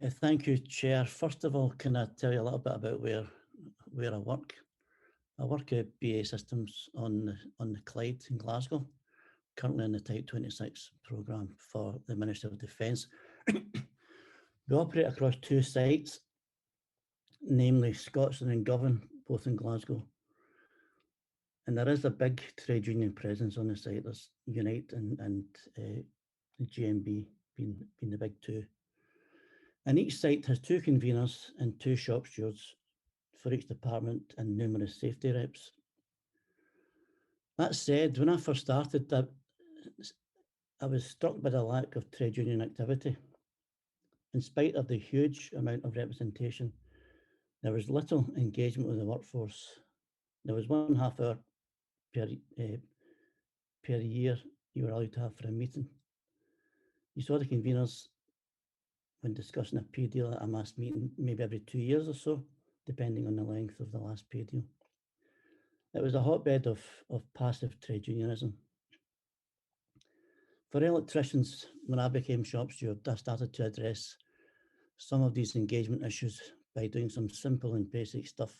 Thank you, Chair. First of all, can I tell you a little bit about where I work? I work at BAE Systems on the Clyde in Glasgow, currently in the Type 26 programme for the Ministry of Defence. We operate across two sites, namely Scotstoun and Govan, both in Glasgow. And there is a big trade union presence on the site. There's Unite and the GMB being the big two. And each site has two conveners and two shop stewards for each department and numerous safety reps. That said, when I first started, I was struck by the lack of trade union activity. In spite of the huge amount of representation, there was little engagement with the workforce. There was 1.5 hour per year you were allowed to have for a meeting. You saw the conveners when discussing a pay deal at a mass meeting, maybe every 2 years or so, depending on the length of the last pay deal. It was a hotbed of passive trade unionism. For electricians, when I became shop steward, I started to address some of these engagement issues by doing some simple and basic stuff.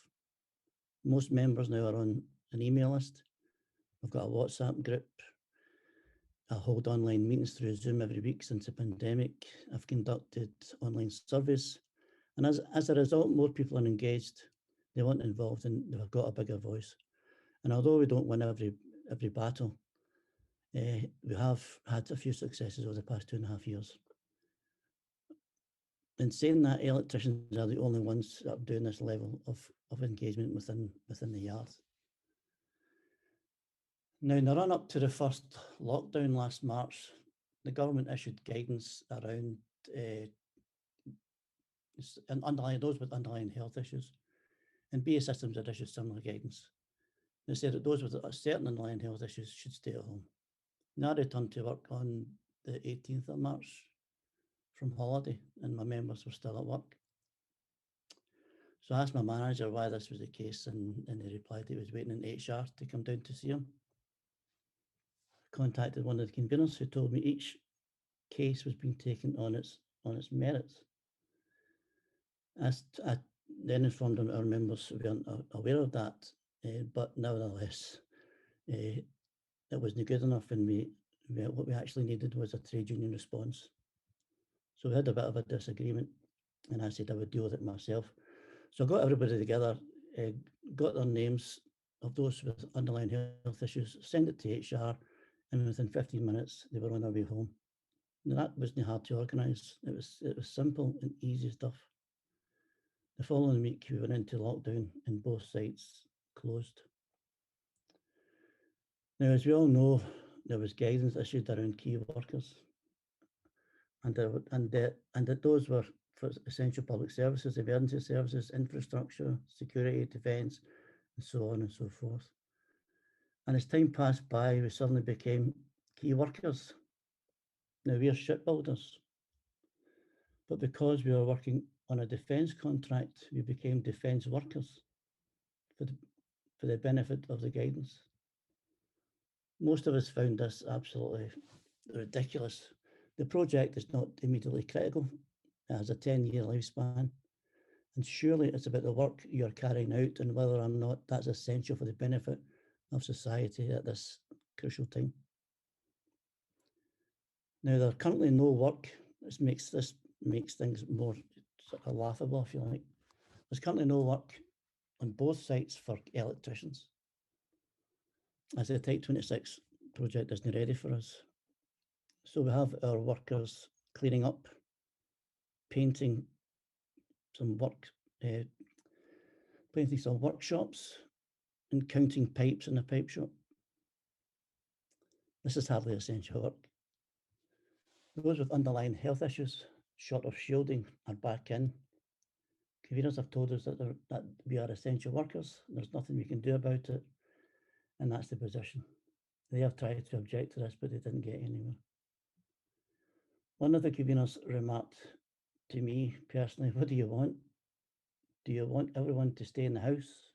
Most members now are on an email list. We've got a WhatsApp group. I hold online meetings through Zoom every week since the pandemic. I've conducted online surveys. And as a result, more people are engaged. They want involved and they've got a bigger voice. And although we don't win every battle, we have had a few successes over the past 2.5 years. In saying that, electricians are the only ones that are doing this level of engagement within the yard. Now, in the run up to the first lockdown last March, the government issued guidance around those with underlying health issues. And BAE Systems had issued similar guidance. They said that those with certain underlying health issues should stay at home. Now I returned to work on the 18th of March from holiday, and my members were still at work. So I asked my manager why this was the case, and he replied he was waiting in HR to come down to see him. I contacted one of the conveners who told me each case was being taken on its merits. I then informed him our members weren't aware of that, but nevertheless, it wasn't good enough, and what we actually needed was a trade union response. So we had a bit of a disagreement, and I said I would deal with it myself. So I got everybody together, got their names of those with underlying health issues, sent it to HR, and within 15 minutes, they were on their way home. And that wasn't hard to organise. It was simple and easy stuff. The following week, we went into lockdown and both sites closed. Now, as we all know, there was guidance issued around key workers, and that those were for essential public services, emergency services, infrastructure, security, defence, and so on and so forth. And as time passed by, we suddenly became key workers. Now we're shipbuilders, but because we were working on a defence contract, we became defence workers for the benefit of the guidance. Most of us found this absolutely ridiculous. The project is not immediately critical. It has a 10-year lifespan. And surely it's about the work you're carrying out and whether or not that's essential for the benefit of society at this crucial time. Now, there's currently no work. This makes things more sort of laughable, if you like. There's currently no work on both sites for electricians, as the Type 26 project isn't ready for us. So we have our workers cleaning up, painting some workshops, and counting pipes in a pipe shop. This is hardly essential work. Those with underlying health issues, short of shielding, are back in. Conveners have told us that we are essential workers. There's nothing we can do about it, and that's the position. They have tried to object to this, but they didn't get anywhere. One of the conveners remarked to me personally, "What do you want? Do you want everyone to stay in the house?"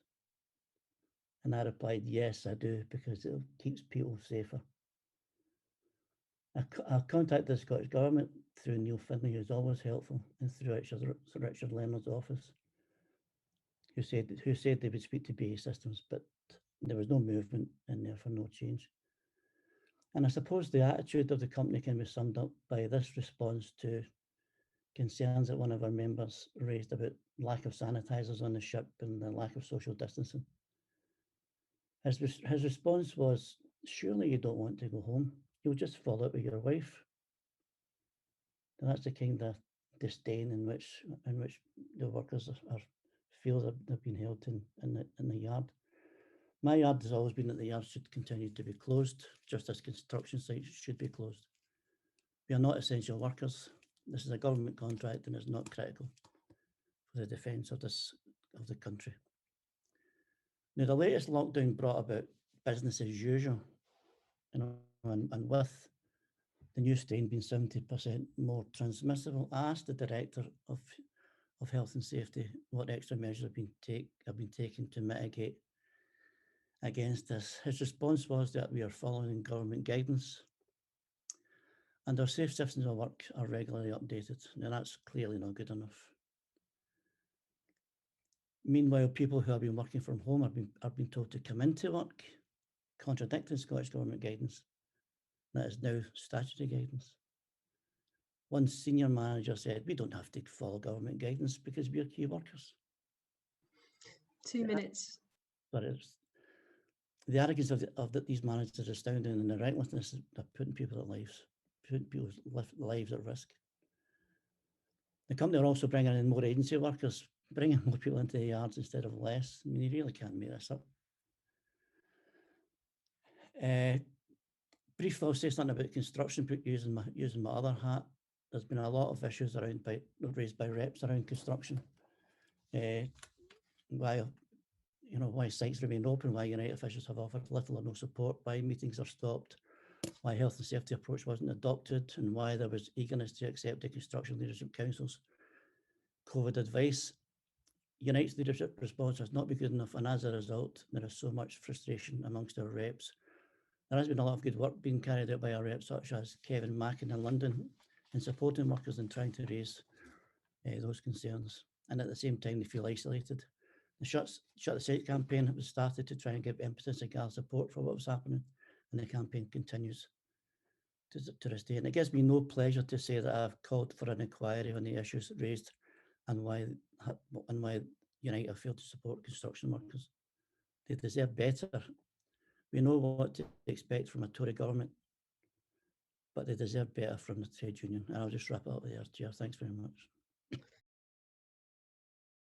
And I replied, "Yes, I do, because it keeps people safer." I contacted the Scottish Government through Neil Finlay, who's always helpful, and through Richard Leonard's office, who said they would speak to BAE Systems, but there was no movement and therefore no change. And I suppose the attitude of the company can be summed up by this response to concerns that one of our members raised about lack of sanitisers on the ship and the lack of social distancing. His response was, surely you don't want to go home. You'll just fall out with your wife. And that's the kind of disdain in which the workers feel that they've been held in the yard. My yard has always been that the yard should continue to be closed, just as construction sites should be closed. We are not essential workers. This is a government contract and is not critical for the defence of the country. Now, the latest lockdown brought about business as usual, and with the new strain being 70% more transmissible, I asked the Director of Health and Safety what extra measures have been taken to mitigate against this. His response was that we are following government guidance and our safe systems of work are regularly updated. Now, that's clearly not good enough. Meanwhile, people who have been working from home have been told to come into work, contradicting Scottish Government guidance. That is now statutory guidance. One senior manager said, we don't have to follow government guidance because we're key workers. 2 minutes. But the arrogance of these managers is astounding, and the recklessness of putting people's lives at risk. The company are also bringing in more agency workers, bringing more people into the yards instead of less. I mean, you really can't make this up. Briefly, I'll say something about construction, using my other hat. There's been a lot of issues raised by reps around construction. Why sites remain open, why United officials have offered little or no support, why meetings are stopped, why health and safety approach wasn't adopted, and why there was eagerness to accept the Construction Leadership Council's COVID advice. United's leadership response has not been good enough, and as a result, there is so much frustration amongst our reps. There has been a lot of good work being carried out by our reps, such as Kevin Mackin in London, in supporting workers and trying to raise those concerns. And at the same time, they feel isolated. The Shut the Site campaign was started to try and give impetus and gather support for what was happening, and the campaign continues to this day. And it gives me no pleasure to say that I've called for an inquiry on the issues raised and why United failed to support construction workers. They deserve better. We know what to expect from a Tory government, but they deserve better from the trade union. And I'll just wrap it up there, Chair. Thanks very much.